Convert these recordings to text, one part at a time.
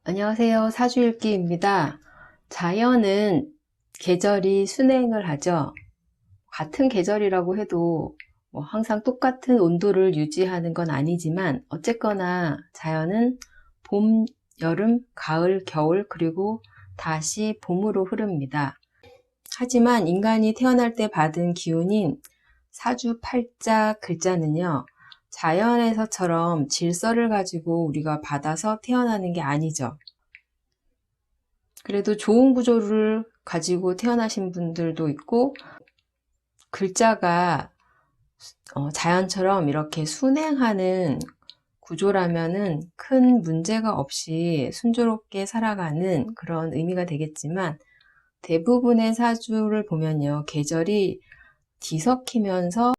안녕하세요. 사주일기입니다. 자연은 계절이 순행을 하죠. 같은 계절이라고 해도 항상 똑같은 온도를 유지하는 건 아니지만 어쨌거나 자연은 봄, 여름, 가을, 겨울 그리고 다시 봄으로 흐릅니다. 하지만 인간이 태어날 때 받은 기운인 사주팔자 글자는요. 자연에서처럼 질서를 가지고 우리가 받아서 태어나는 게 아니죠. 그래도 좋은 구조를 가지고 태어나신 분들도 있고 글자가 자연처럼 이렇게 순행하는 구조라면은 큰 문제가 없이 순조롭게 살아가는 그런 의미가 되겠지만 대부분의 사주를 보면요. 계절이 뒤섞이면서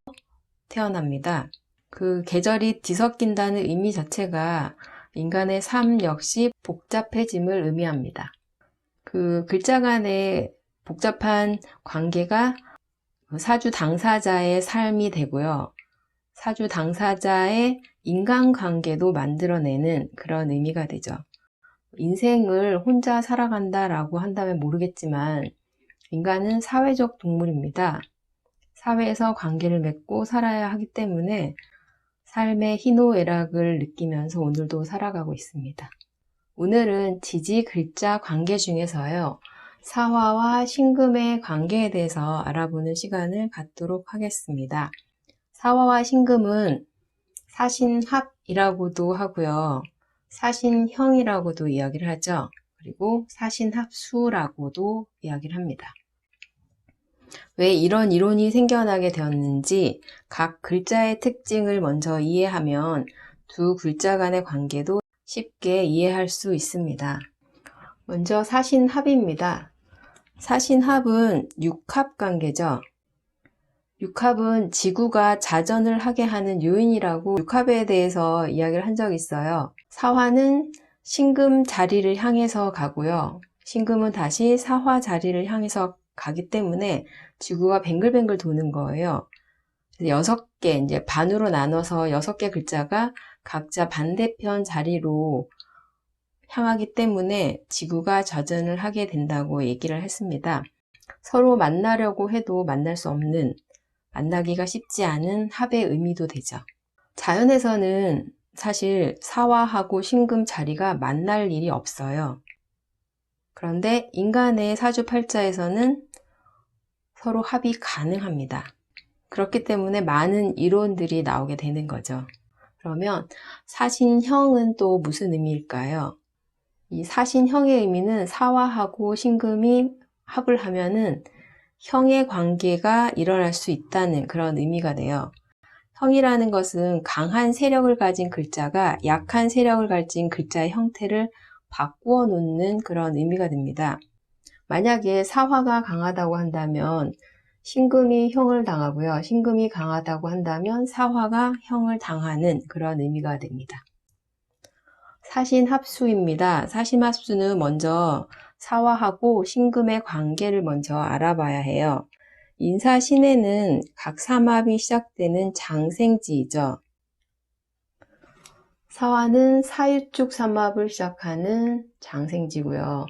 태어납니다. 그 계절이 뒤섞인다는 의미 자체가 인간의 삶 역시 복잡해짐을 의미합니다. 그 글자 간의 복잡한 관계가 사주 당사자의 삶이 되고요. 사주 당사자의 인간관계도 만들어내는 그런 의미가 되죠. 인생을 혼자 살아간다라고 한다면 모르겠지만 인간은 사회적 동물입니다. 사회에서 관계를 맺고 살아야 하기 때문에 삶의 희노애락을 느끼면서 오늘도 살아가고 있습니다. 오늘은 지지 글자 관계 중에서요. 사화와 신금의 관계에 대해서 알아보는 시간을 갖도록 하겠습니다. 사화와 신금은 사신합이라고도 하고요. 사신형이라고도 이야기를 하죠. 그리고 사신합수라고도 이야기를 합니다. 왜 이런 이론이 생겨나게 되었는지 각 글자의 특징을 먼저 이해하면 두 글자 간의 관계도 쉽게 이해할 수 있습니다. 먼저 사신합입니다. 사신합은 육합 관계죠. 육합은 지구가 자전을 하게 하는 요인이라고 육합에 대해서 이야기를 한 적이 있어요. 사화는 신금 자리를 향해서 가고요. 신금은 다시 사화 자리를 향해서 가기 때문에 지구가 뱅글뱅글 도는 거예요. 6개, 이제 반으로 나눠서 6개 글자가 각자 반대편 자리로 향하기 때문에 지구가 자전을 하게 된다고 얘기를 했습니다. 서로 만나려고 해도 만날 수 없는, 만나기가 쉽지 않은 합의 의미도 되죠. 자연에서는 사실 사화하고 신금 자리가 만날 일이 없어요. 그런데 인간의 사주팔자에서는 서로 합이 가능합니다. 그렇기 때문에 많은 이론들이 나오게 되는 거죠. 그러면 사신형은 또 무슨 의미일까요? 이 사신형의 의미는 사화하고 신금이 합을 하면은 형의 관계가 일어날 수 있다는 그런 의미가 돼요. 형이라는 것은 강한 세력을 가진 글자가 약한 세력을 가진 글자의 형태를 바꾸어 놓는 그런 의미가 됩니다. 만약에 사화가 강하다고 한다면 신금이 형을 당하고요. 신금이 강하다고 한다면 사화가 형을 당하는 그런 의미가 됩니다. 사신합수입니다. 사신합수는 먼저 사화하고 신금의 관계를 먼저 알아봐야 해요. 인사신에는 각 삼합이 시작되는 장생지이죠. 사화는 사유축 삼합을 시작하는 장생지고요.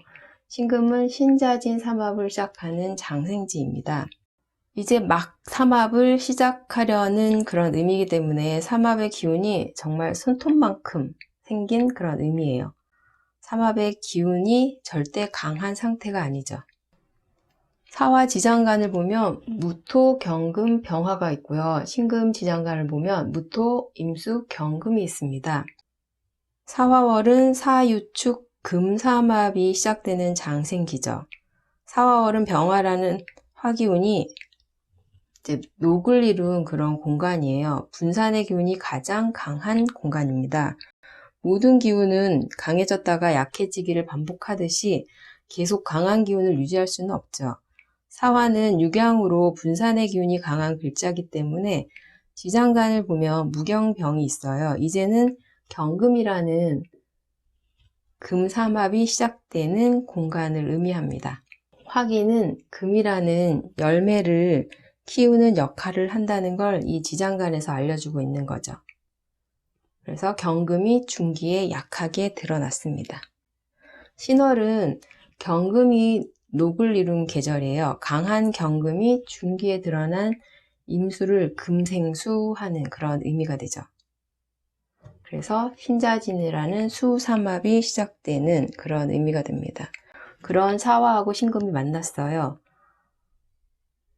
신금은 신자진 삼합을 시작하는 장생지입니다. 이제 막 삼합을 시작하려는 그런 의미이기 때문에 삼합의 기운이 정말 손톱만큼 생긴 그런 의미예요. 삼합의 기운이 절대 강한 상태가 아니죠. 사화 지장간을 보면 무토, 경금, 병화가 있고요. 신금 지장간을 보면 무토, 임수, 경금이 있습니다. 사화월은 사유축, 금삼합이 시작되는 장생기죠. 사화월은 병화라는 화기운이 이제 녹을 이룬 그런 공간이에요. 분산의 기운이 가장 강한 공간입니다. 모든 기운은 강해졌다가 약해지기를 반복하듯이 계속 강한 기운을 유지할 수는 없죠. 사화는 육양으로 분산의 기운이 강한 글자이기 때문에 지장간을 보면 무경병이 있어요. 이제는 경금이라는 금삼합이 시작되는 공간을 의미합니다. 화기는 금이라는 열매를 키우는 역할을 한다는 걸 이 지장간에서 알려주고 있는 거죠. 그래서 경금이 중기에 약하게 드러났습니다. 신월은 경금이 녹을 이룬 계절이에요. 강한 경금이 중기에 드러난 임수를 금생수하는 그런 의미가 되죠. 그래서 신자진이라는 수삼합이 시작되는 그런 의미가 됩니다. 그런 사화하고 신금이 만났어요.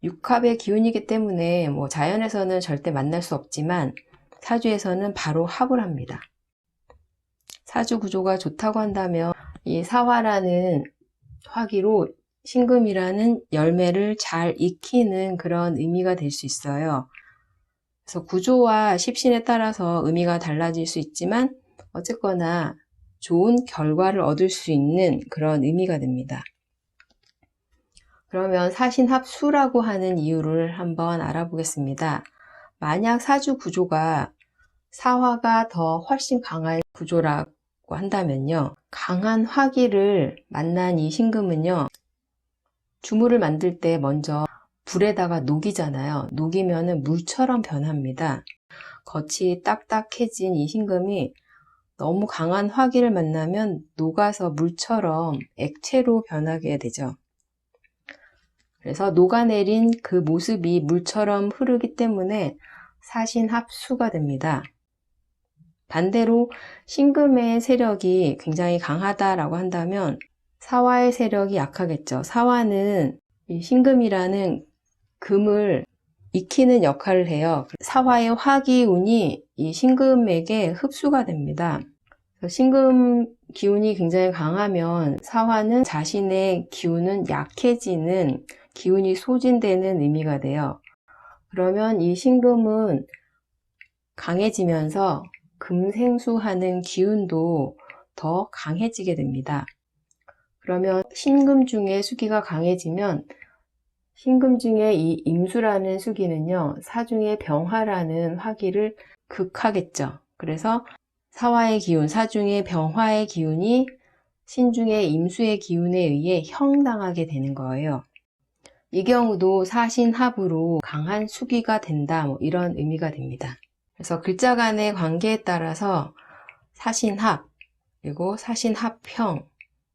육합의 기운이기 때문에 자연에서는 절대 만날 수 없지만 사주에서는 바로 합을 합니다. 사주 구조가 좋다고 한다면 이 사화라는 화기로 신금이라는 열매를 잘 익히는 그런 의미가 될 수 있어요. 그래서 구조와 십신에 따라서 의미가 달라질 수 있지만 어쨌거나 좋은 결과를 얻을 수 있는 그런 의미가 됩니다. 그러면 사신합수라고 하는 이유를 한번 알아보겠습니다. 만약 사주 구조가 사화가 더 훨씬 강한 구조라고 한다면요. 강한 화기를 만난 이 신금은요. 주물을 만들 때 먼저 불에다가 녹이잖아요. 녹이면은 물처럼 변합니다. 겉이 딱딱해진 이 신금이 너무 강한 화기를 만나면 녹아서 물처럼 액체로 변하게 되죠. 그래서 녹아내린 그 모습이 물처럼 흐르기 때문에 사신합수가 됩니다. 반대로 신금의 세력이 굉장히 강하다라고 한다면 사화의 세력이 약하겠죠. 사화는 이 신금이라는 금을 익히는 역할을 해요. 사화의 화기운이 이 신금에게 흡수가 됩니다. 신금 기운이 굉장히 강하면 사화는 자신의 기운은 약해지는, 기운이 소진되는 의미가 돼요. 그러면 이 신금은 강해지면서 금생수하는 기운도 더 강해지게 됩니다. 그러면 신금 중에 수기가 강해지면 신금 중에 이 임수라는 수기는요, 사중의 병화라는 화기를 극하겠죠. 그래서 사화의 기운, 사중의 병화의 기운이 신중의 임수의 기운에 의해 형당하게 되는 거예요. 이 경우도 사신합으로 강한 수기가 된다, 이런 의미가 됩니다. 그래서 글자 간의 관계에 따라서 사신합, 그리고 사신합형,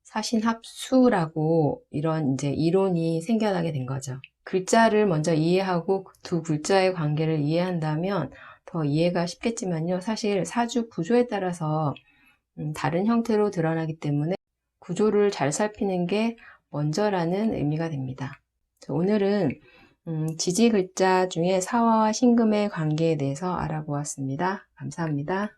사신합수라고 이런 이제 이론이 생겨나게 된 거죠. 글자를 먼저 이해하고 두 글자의 관계를 이해한다면 더 이해가 쉽겠지만요. 사실 사주 구조에 따라서 다른 형태로 드러나기 때문에 구조를 잘 살피는 게 먼저라는 의미가 됩니다. 오늘은 지지 글자 중에 사화와 신금의 관계에 대해서 알아보았습니다. 감사합니다.